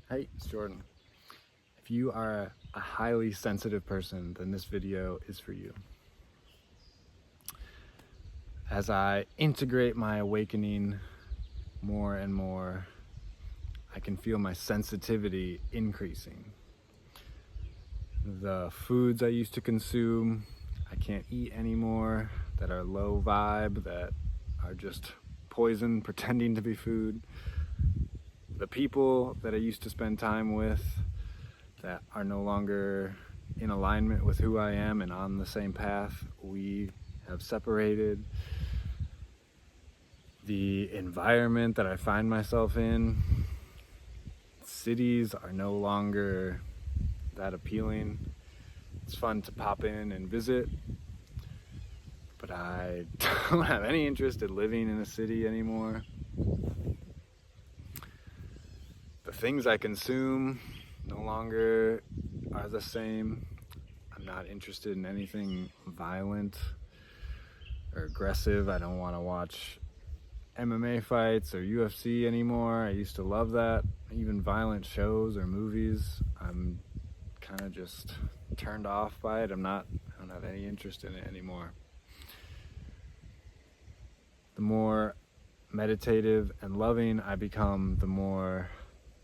Hey, it's Jordan. If you are a highly sensitive person, then this video is for you. As I integrate my awakening more and more, I can feel my sensitivity increasing. The foods I used to consume, I can't eat anymore, that are low vibe, that are just poison pretending to be food. The people that I used to spend time with that are no longer in alignment with who I am and on the same path, we have separated. The environment that I find myself in, cities are no longer that appealing. It's fun to pop in and visit, but I don't have any interest in living in a city anymore. The things I consume no longer are the same. I'm not interested in anything violent or aggressive. I don't want to watch MMA fights or UFC anymore. I used to love that. Even violent shows or movies, I'm kind of just turned off by it. I don't have any interest in it anymore. The more meditative and loving I become, the more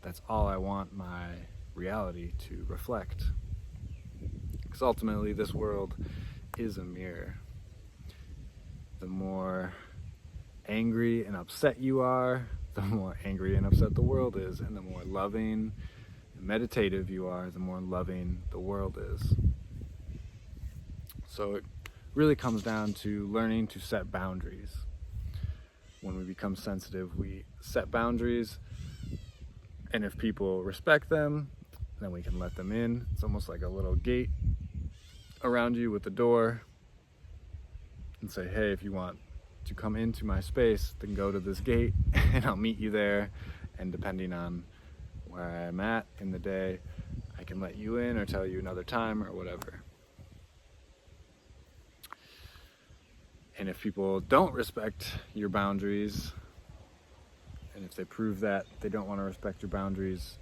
that's all I want my reality to reflect. Because ultimately, this world is a mirror. The more angry and upset you are, the more angry and upset the world is. And the more loving and meditative you are, the more loving the world is. So it really comes down to learning to set boundaries. When we become sensitive, we set boundaries, and if people respect them, then we can let them in. It's almost like a little gate around you with the door, and say, hey, if you want to come into my space, then go to this gate and I'll meet you there, and depending on where I'm at in the day, I can let you in or tell you another time or whatever. And if people don't respect your boundaries, and if they prove that they don't want to respect your boundaries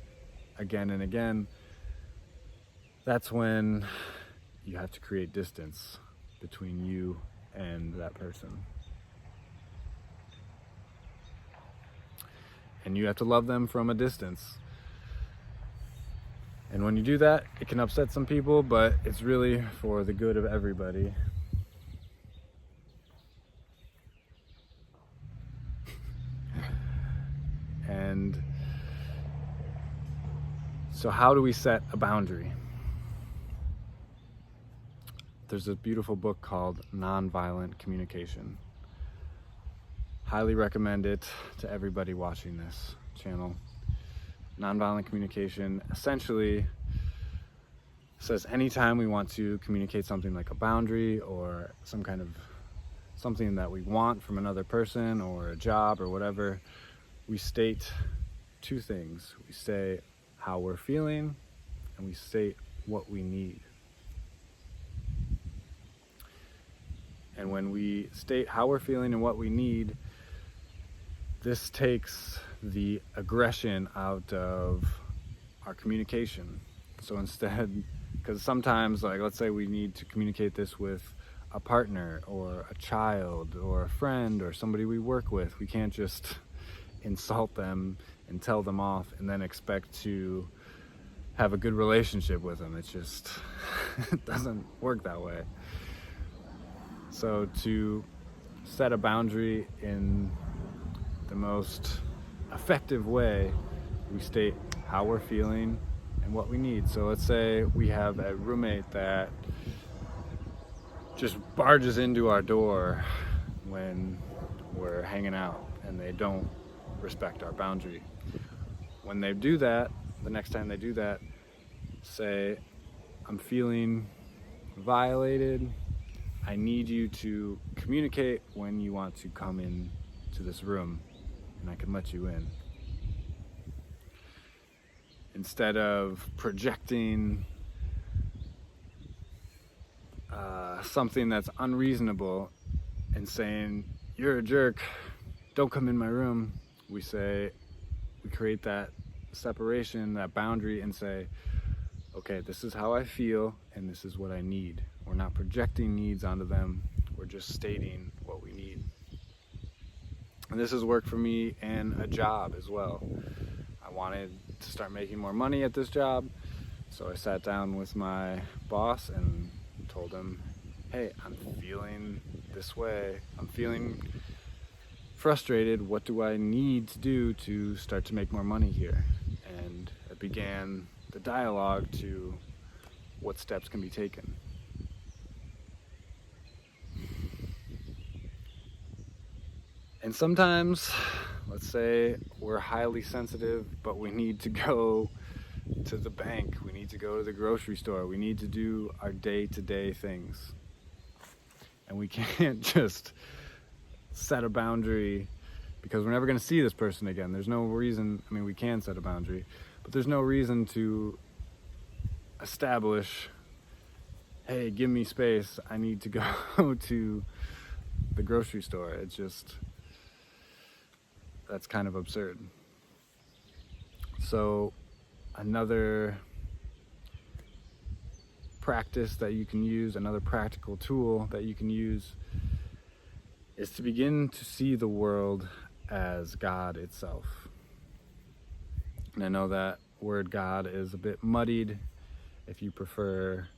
again and again, that's when you have to create distance between you and that person. And you have to love them from a distance. And when you do that, it can upset some people, but it's really for the good of everybody. And so how do we set a boundary? There's a beautiful book called Nonviolent Communication. Highly recommend it to everybody watching this channel. Nonviolent communication essentially says anytime we want to communicate something like a boundary or some kind of something that we want from another person or a job or whatever, we state two things. We say how we're feeling and we state what we need. And when we state how we're feeling and what we need, this takes the aggression out of our communication. So instead, because sometimes, like, let's say we need to communicate this with a partner or a child or a friend or somebody we work with, we can't just insult them and tell them off and then expect to have a good relationship with them. It's just, it doesn't work that way. So to set a boundary in the most effective way, we state how we're feeling and what we need. So let's say we have a roommate that just barges into our door when we're hanging out and they don't respect our boundary. When they do that, the next time they do that, say, I'm feeling violated. I need you to communicate when you want to come in to this room and I can let you in. Instead of projecting something that's unreasonable and saying, you're a jerk, don't come in my room, we create that separation, that boundary, and say, okay, this is how I feel and this is what I need. We're not projecting needs onto them, we're just stating what we need. And this has worked for me in a job as well. I wanted to start making more money at this job, so I sat down with my boss and told him, hey, I'm feeling this way, I'm feeling frustrated, what do I need to do to start to make more money here? And it began the dialogue to what steps can be taken. And sometimes, let's say we're highly sensitive, but we need to go to the bank, we need to go to the grocery store, we need to do our day-to-day things. And we can't just set a boundary because we're never going to see this person again. There's no reason, I mean, we can set a boundary, but there's no reason to establish, hey, give me space, I need to go to the grocery store. It's just, that's kind of absurd. So another practice that you can use, another practical tool that you can use, is to begin to see the world as God itself. And I know that word God is a bit muddied. If you prefer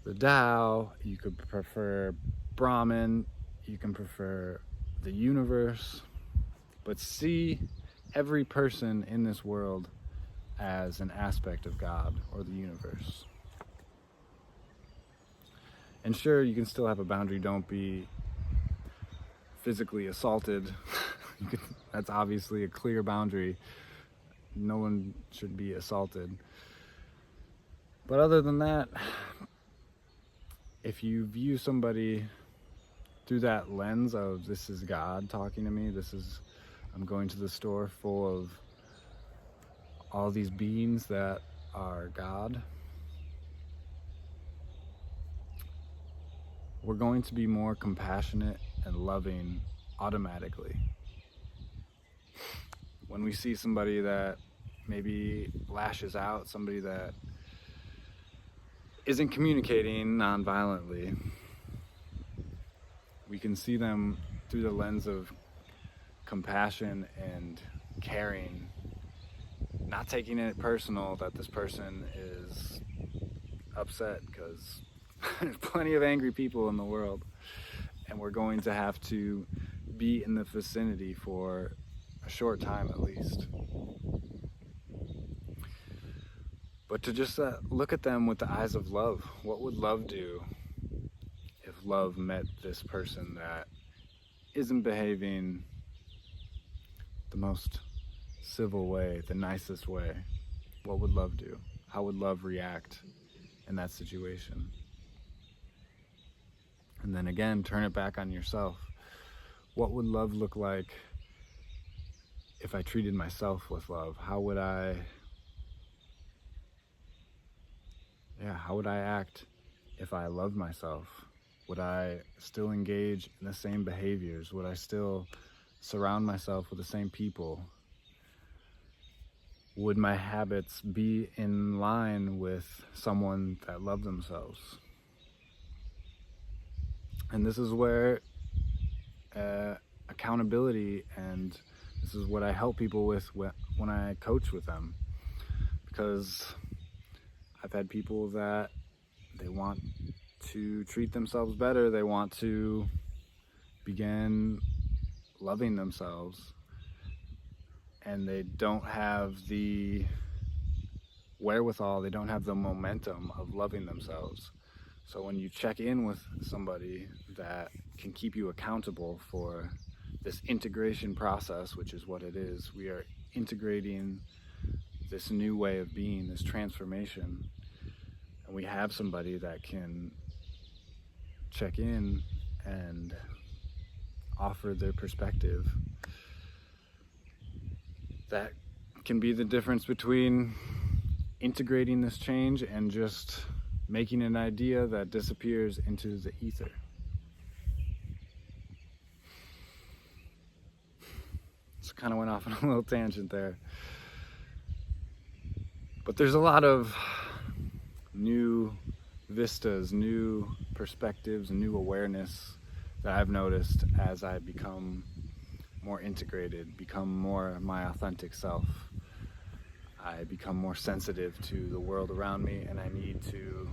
the Tao, you could prefer Brahman, you can prefer the universe, but see every person in this world as an aspect of God or the universe. And sure, you can still have a boundary. Don't be physically assaulted. That's obviously a clear boundary. No one should be assaulted. But other than that, if you view somebody through that lens of this is God talking to me, I'm going to the store full of all these beings that are God, we're going to be more compassionate and loving automatically. When we see somebody that maybe lashes out, somebody that isn't communicating non-violently, we can see them through the lens of compassion and caring, not taking it personal that this person is upset, because there's plenty of angry people in the world, and we're going to have to be in the vicinity for a short time at least. But to just look at them with the eyes of love. What would love do if love met this person that isn't behaving the most civil way, the nicest way? What would love do? How would love react in that situation? And then again, turn it back on yourself. What would love look like if I treated myself with love? How would I act if I loved myself? Would I still engage in the same behaviors? Would I still surround myself with the same people? Would my habits be in line with someone that loved themselves? And this is where accountability, and this is what I help people with when I coach with them, because I've had people that they want to treat themselves better, they want to begin loving themselves, and they don't have the wherewithal, they don't have the momentum of loving themselves. So when you check in with somebody that can keep you accountable for this integration process, which is what it is, we are integrating this new way of being, this transformation, and we have somebody that can check in and offer their perspective, that can be the difference between integrating this change and just making an idea that disappears into the ether. So kind of went off on a little tangent there. But there's a lot of new vistas, new perspectives, and new awareness that I've noticed as I become more integrated, become more my authentic self. I become more sensitive to the world around me, and I need to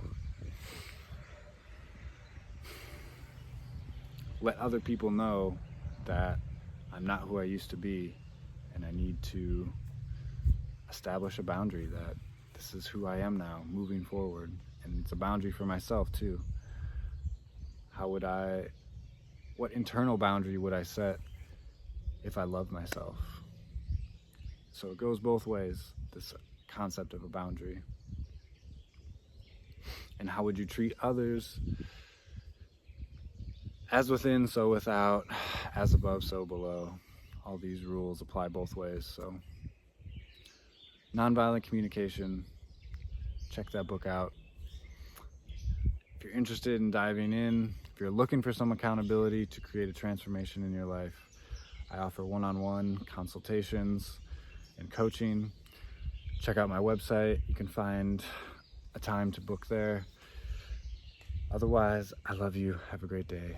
let other people know that I'm not who I used to be, and I need to establish a boundary that this is who I am now, moving forward. And it's a boundary for myself too. What internal boundary would I set if I loved myself? So it goes both ways, this concept of a boundary. And how would you treat others? As within, so without, as above, so below. All these rules apply both ways. So Nonviolent Communication, check that book out. If you're interested in diving in, if you're looking for some accountability to create a transformation in your life, I offer one-on-one consultations and coaching. Check out my website. You can find a time to book there. Otherwise, I love you. Have a great day.